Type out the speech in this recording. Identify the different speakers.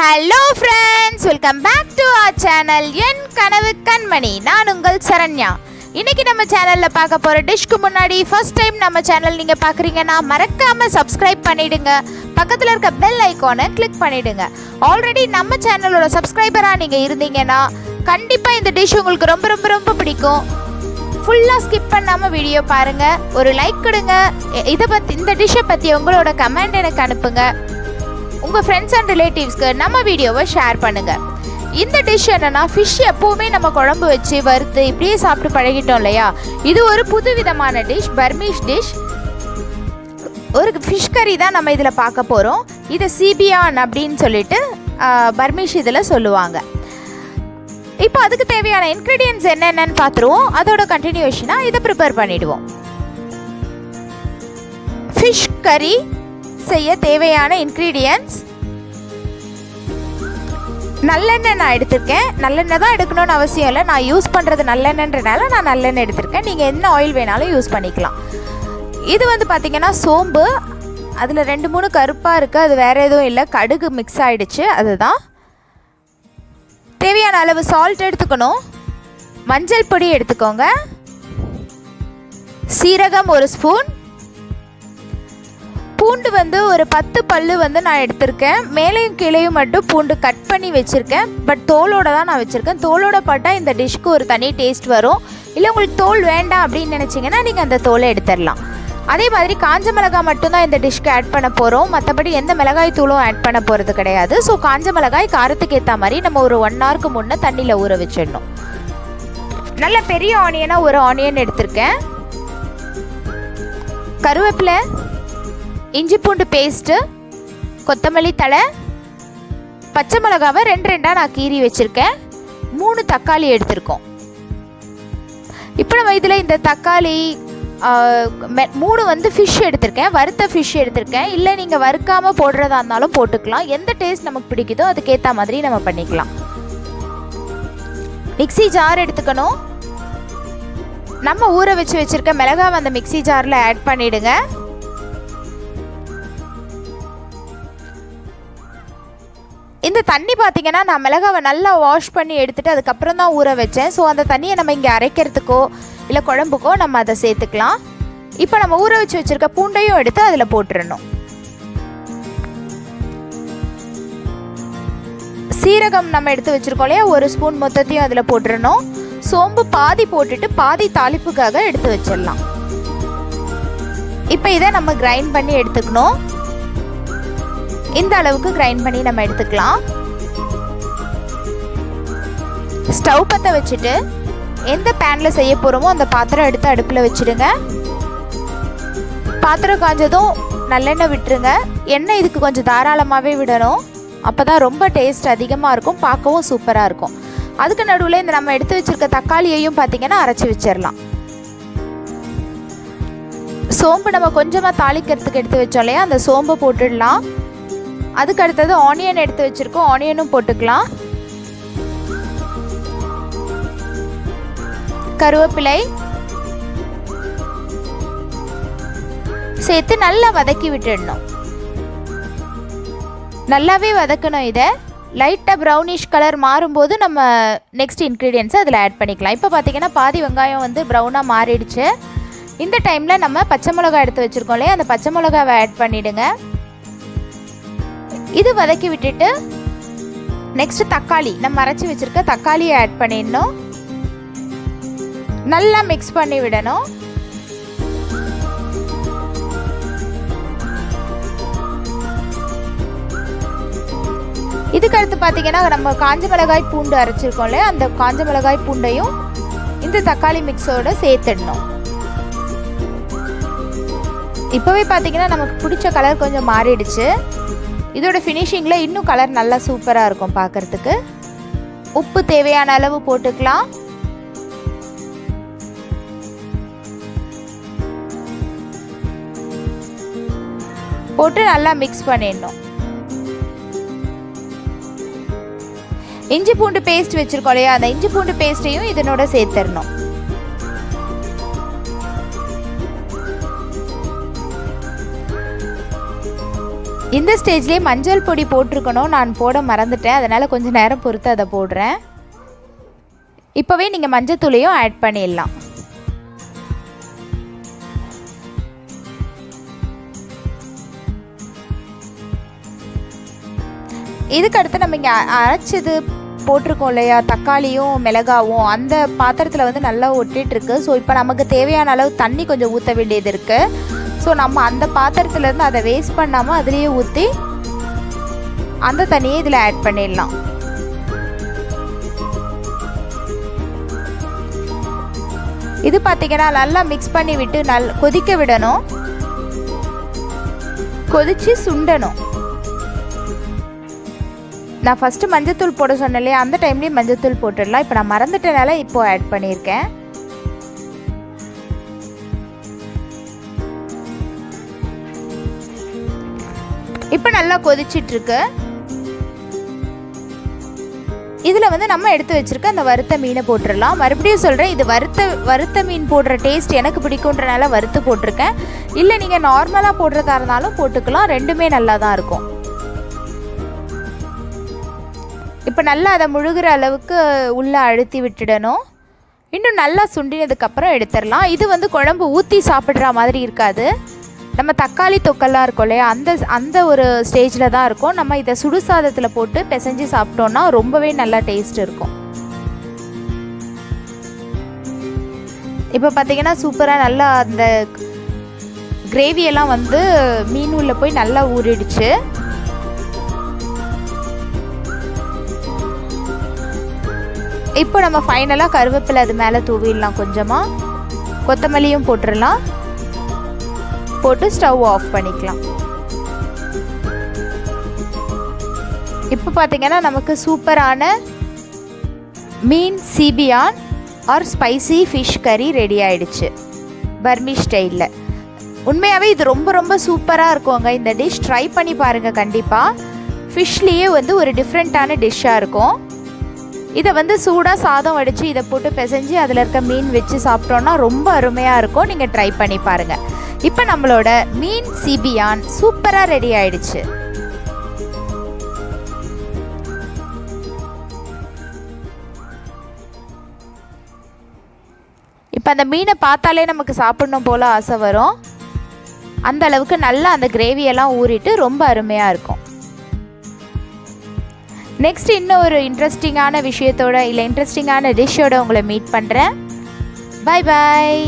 Speaker 1: Hello friends, welcome back to our channel என் கனவு கண்மணி. நான் உங்கள் சரண்யா. இன்னைக்கு நம்ம சேனலில் பார்க்க போகிற டிஷ்க்கு முன்னாடி ஃபர்ஸ்ட் டைம் நம்ம சேனல் நீங்கள் பார்க்குறீங்கன்னா மறக்காமல் சப்ஸ்கிரைப் பண்ணிவிடுங்க. பக்கத்தில் இருக்க பெல் ஐக்கானை கிளிக் பண்ணிவிடுங்க. ஆல்ரெடி நம்ம சேனலோட சப்ஸ்கிரைபராக நீங்கள் இருந்தீங்கன்னா கண்டிப்பாக இந்த டிஷ் உங்களுக்கு ரொம்ப ரொம்ப ரொம்ப பிடிக்கும். ஃபுல்லாக ஸ்கிப் பண்ணாமல் வீடியோ பாருங்கள், ஒரு லைக் கொடுங்க. இந்த டிஷ்ஷை பற்றி உங்களோட கமெண்ட் எனக்கு அனுப்புங்க. உங்கள் ஃப்ரெண்ட்ஸ் அண்ட் ரிலேட்டிவ்ஸ்க்கு நம்ம வீடியோவை ஷேர் பண்ணுங்கள். இந்த டிஷ் என்னென்னா, ஃபிஷ் எப்போவுமே நம்ம குழம்பு வச்சு வறுத்து இப்படியே சாப்பிட்டு பழகிட்டோம் இல்லையா? இது ஒரு புதுவிதமான டிஷ், பர்மீஷ் டிஷ். ஒரு ஃபிஷ் கறி தான் நம்ம இதில் பார்க்க போகிறோம். இதை சீபியான் அப்படின்னு சொல்லிட்டு பர்மீஷ் இதில் சொல்லுவாங்க. இப்போ அதுக்கு தேவையான இன்க்ரீடியன்ட்ஸ் என்னென்னு பார்த்துருவோம். அதோட கண்டினியூஷனாக இதை ப்ரிப்பேர் பண்ணிவிடுவோம். ஃபிஷ் கறி செய்ய தேவையான இன்க்ரீடியன்ட்ஸ்: நல்லெண்ணெய் நான் எடுத்திருக்கேன். நல்லெண்ணெய் தான் எடுக்கணும்னு அவசியம் இல்லை, நான் யூஸ் பண்ணுறது நல்லெண்ணெய்ன்றனால நான் நல்லெண்ணெய் எடுத்திருக்கேன். நீங்கள் என்ன ஆயில் வேணாலும் யூஸ் பண்ணிக்கலாம். இது பார்த்திங்கன்னா சோம்பு, அதில் 2-3 கருப்பாக இருக்குது, அது வேறு எதுவும் இல்லை, கடுகு மிக்ஸ் ஆகிடுச்சு, அதுதான். தேவையான அளவு சால்ட் எடுத்துக்கணும். மஞ்சள் பொடி எடுத்துக்கோங்க. சீரகம் 1 ஸ்பூன். பூண்டு ஒரு 10 பல்லு நான் எடுத்திருக்கேன். மேலேயும் கீழேயும் மட்டும் பூண்டு கட் பண்ணி வச்சுருக்கேன். பட் தோலோடு தான் நான் வச்சுருக்கேன். தோலோடு பட்டால் இந்த டிஷ்க்கு ஒரு தனி டேஸ்ட் வரும். இல்லை உங்களுக்கு தோல் வேண்டாம் அப்படின்னு நினச்சிங்கன்னா நீங்கள் அந்த தோலை எடுத்துடலாம். அதே மாதிரி காஞ்ச மிளகாய் மட்டும்தான் இந்த டிஷ்க்கு ஆட் பண்ண போகிறோம். மற்றபடி எந்த மிளகாய் தூளும் ஆட் பண்ண போகிறது கிடையாது. ஸோ காஞ்ச மிளகாய் காரத்துக்கு ஏற்ற மாதிரி நம்ம ஒரு 1 ஹவருக்கு முன்னே தண்ணியில் ஊற வச்சிடணும். நல்ல பெரிய ஆனியனாக ஒரு ஆனியன் எடுத்திருக்கேன். கருவேப்பிலை, இஞ்சி பூண்டு பேஸ்ட்டு, கொத்தமல்லி தழை, பச்சை மிளகாவை 2 நான் கீறி வச்சுருக்கேன். 3 தக்காளி எடுத்திருக்கோம். இப்போ நம்ம இதில் இந்த தக்காளி 3 ஃபிஷ் எடுத்திருக்கேன். வறுத்த ஃபிஷ் எடுத்திருக்கேன். இல்லை நீங்கள் வறுக்காமல் போடுறதா இருந்தாலும் போட்டுக்கலாம். எந்த டேஸ்ட் நமக்கு பிடிக்குதோ அதுக்கேற்ற மாதிரி நம்ம பண்ணிக்கலாம். மிக்ஸி ஜார் எடுத்துக்கணும். நம்ம ஊற வச்சுருக்க மிளகாவை அந்த மிக்ஸி ஜாரில் ஆட் பண்ணிவிடுங்க. இந்த தண்ணி பார்த்திங்கன்னா, நான் மிளகாவை நல்லா வாஷ் பண்ணி எடுத்துகிட்டு அதுக்கப்புறம் தான் ஊற வச்சேன். ஸோ அந்த தண்ணியை நம்ம இங்கே அரைக்கிறதுக்கோ இல்லை குழம்புக்கோ நம்ம அதை சேர்த்துக்கலாம். இப்போ நம்ம ஊற வச்சுருக்க பூண்டையும் எடுத்து அதில் போட்டுடணும். சீரகம் நம்ம எடுத்து வச்சுருக்கோம் இல்லையா, 1 ஸ்பூன் மொத்தத்தையும் அதில் போட்டுடணும். சோம்பு பாதி போட்டுட்டு பாதி தாளிப்புக்காக எடுத்து வச்சிடலாம். இப்போ இதை நம்ம கிரைண்ட் பண்ணி எடுத்துக்கணும். இந்த அளவுக்கு கிரைண்ட் பண்ணி நம்ம எடுத்துக்கலாம். ஸ்டவ் பற்ற வச்சுட்டு எந்த பேனில் செய்ய போகிறோமோ அந்த பாத்திரம் எடுத்து அடுப்பில் வச்சுடுங்க. பாத்திரம் காஞ்சதும் நல்லெண்ணெய் விட்டுருங்க. எண்ணெய் இதுக்கு கொஞ்சம் தாராளமாகவே விடணும். அப்போ தான் ரொம்ப டேஸ்ட் அதிகமாக இருக்கும், பார்க்கவும் சூப்பராக இருக்கும். அதுக்கு நடுவில் இந்த நம்ம எடுத்து வச்சுருக்க தக்காளியையும் பார்த்திங்கன்னா அரைச்சி வச்சிடலாம். சோம்பு நம்ம கொஞ்சமாக தாளிக்கிறதுக்கு எடுத்து வச்சோம் இல்லையா, அந்த சோம்பை போட்டுடலாம். அதுக்கு அடுத்தது ஆனியன் எடுத்து வச்சுருக்கோம், ஆனியனும் போட்டுக்கலாம். கருவேப்பிலை சேர்த்து நல்லா வதக்கி விட்டுடணும். நல்லாவே வதக்கணும். இதை லைட்டாக ப்ரௌனிஷ் கலர் மாறும்போது நம்ம நெக்ஸ்ட் இன்க்ரீடியன்ஸை அதில் ஆட் பண்ணிக்கலாம். இப்போ பார்த்திங்கன்னா பாதி வெங்காயம் ப்ரௌனாக மாறிடுச்சு. இந்த டைமில் நம்ம பச்சை மிளகாய் எடுத்து வச்சுருக்கோம் இல்லையா, அந்த பச்சை மிளகாவை ஆட் பண்ணிவிடுங்க. இது வதக்கி விட்டுட்டு நெக்ஸ்ட் தக்காளி, நம்ம அரைச்சி வச்சிருக்க தக்காளியை ஆட் பண்ணிடணும். நல்லா மிக்ஸ் பண்ணி விடணும். இதுக்கு அடுத்து பார்த்தீங்கன்னா, நம்ம காஞ்ச மிளகாய் பூண்டு அரைச்சிருக்கோம் இல்லையா, அந்த காஞ்ச மிளகாய் பூண்டையும் இந்த தக்காளி மிக்ஸோட சேர்த்துடணும். இப்போவே பார்த்தீங்கன்னா நமக்கு பிடிச்ச கலர் கொஞ்சம் மாறிடுச்சு. இதோட ஃபினிஷிங்கில் இன்னும் கலர் நல்லா சூப்பராக இருக்கும் பார்க்குறதுக்கு. உப்பு தேவையான அளவு போட்டுக்கலாம். போட்டு நல்லா மிக்ஸ் பண்ணிடணும். இஞ்சி பூண்டு பேஸ்ட் வச்சுருக்கோம் இல்லையா, அந்த இஞ்சி பூண்டு பேஸ்ட்டையும் இதனோட சேர்த்துடணும். இந்த ஸ்டேஜ்லேயே மஞ்சள் பொடி போட்டிருக்கணும், நான் போட மறந்துட்டேன். அதனால் கொஞ்சம் நேரம் பொறுத்து அதை போடுறேன். இப்போவே நீங்கள் மஞ்சத்தூளையும் ஆட் பண்ணிடலாம். இதுக்கடுத்து நம்ம இங்கே அரைச்சது போட்டிருக்கோம் இல்லையா, தக்காளியும் மிளகாவும் அந்த பாத்திரத்தில் வந்து நல்லா ஒட்டிகிட்ருக்கு. ஸோ இப்போ நமக்கு தேவையான அளவு தண்ணி கொஞ்சம் ஊற்ற வேண்டியது இருக்குது. ஸோ நம்ம அந்த பாத்திரத்துலேருந்து அதை வேஸ்ட் பண்ணாமல் அதுலேயே ஊற்றி அந்த தண்ணியை இதில் ஆட் பண்ணிடலாம். இது பார்த்திங்கன்னா நல்லா மிக்ஸ் பண்ணி விட்டு கொதிக்க விடணும். கொதித்து சுண்டணும். நான் ஃபஸ்ட்டு மஞ்சத்தூள் போட சொன்னேன் இல்லையா, அந்த டைம்லேயும் மஞ்சத்தூள் போட்டுடலாம். இப்போ நான் மறந்துட்டனால இப்போது ஆட் பண்ணியிருக்கேன். இப்போ நல்லா கொதிச்சிட்ருக்கு. இதில் வந்து நம்ம எடுத்து வச்சுருக்க அந்த வறுத்த மீனை போட்டுடலாம். மறுபடியும் சொல்கிறேன், இது வறுத்த மீன் போடுற டேஸ்ட் எனக்கு பிடிக்குன்றனால வறுத்து போட்டிருக்கேன். இல்லை நீங்கள் நார்மலாக போடுறதா இருந்தாலும் போட்டுக்கலாம், ரெண்டுமே நல்லா தான் இருக்கும். இப்போ நல்லா அதை முழுகிற அளவுக்கு உள்ளே அழுத்தி விட்டுடணும். இன்னும் நல்லா சுண்டினதுக்கப்புறம் எடுத்துடலாம். இது வந்து குழம்பு ஊற்றி சாப்பிட்ற மாதிரி இருக்காது. நம்ம தக்காளி தொக்கெல்லாம் இருக்கும் இல்லையா, அந்த ஒரு ஸ்டேஜில் தான் இருக்கும். நம்ம இதை சுடு சாதத்தில் போட்டு பிசைஞ்சு சாப்பிட்டோன்னா ரொம்பவே நல்லா டேஸ்ட் இருக்கும். இப்போ பார்த்திங்கன்னா சூப்பராக நல்லா அந்த கிரேவியெல்லாம் வந்து மீன் உள்ள போய் நல்லா ஊறிடுச்சு. இப்போ நம்ம ஃபைனலாக கருவேப்பிலை அது மேலே தூவிடலாம். கொஞ்சமாக கொத்தமல்லியும் போட்டுடலாம். போட்டு ஸ்டவ் ஆஃப் பண்ணிக்கலாம். இப்போ பார்த்திங்கன்னா நமக்கு சூப்பரான மீன் சீபியான் ஆர் ஸ்பைசி ஃபிஷ் கறி ரெடி ஆகிடுச்சு பர்மீஸ் ஸ்டைலில். உண்மையாகவே இது ரொம்ப ரொம்ப சூப்பராக இருக்குங்க. இந்த டிஷ் ட்ரை பண்ணி பாருங்கள் கண்டிப்பாக. ஃபிஷ்லேயே வந்து ஒரு டிஃப்ரெண்ட்டான டிஷ்ஷாக இருக்கும். இதை வந்து சூடாக சாதம் வடித்து இதை போட்டு பிசைஞ்சு அதில் இருக்க மீன் வச்சு சாப்பிட்டோன்னா ரொம்ப அருமையாக இருக்கும். நீங்கள் ட்ரை பண்ணி பாருங்கள். இப்போ நம்மளோட மீன் சீபியான் சூப்பராக ரெடி ஆயிடுச்சு. இப்போ அந்த மீனை பார்த்தாலே நமக்கு சாப்பிடணும் போல் ஆசை வரும். அந்த அளவுக்கு நல்லா அந்த கிரேவியெல்லாம் ஊறிட்டு ரொம்ப அருமையாக இருக்கும். நெக்ஸ்ட் இன்னும் ஒரு இன்ட்ரெஸ்டிங்கான விஷயத்தோட இல்லை இன்ட்ரெஸ்டிங்கான டிஷ்ஷோட உங்களை மீட் பண்ணுறேன். பாய் பாய்.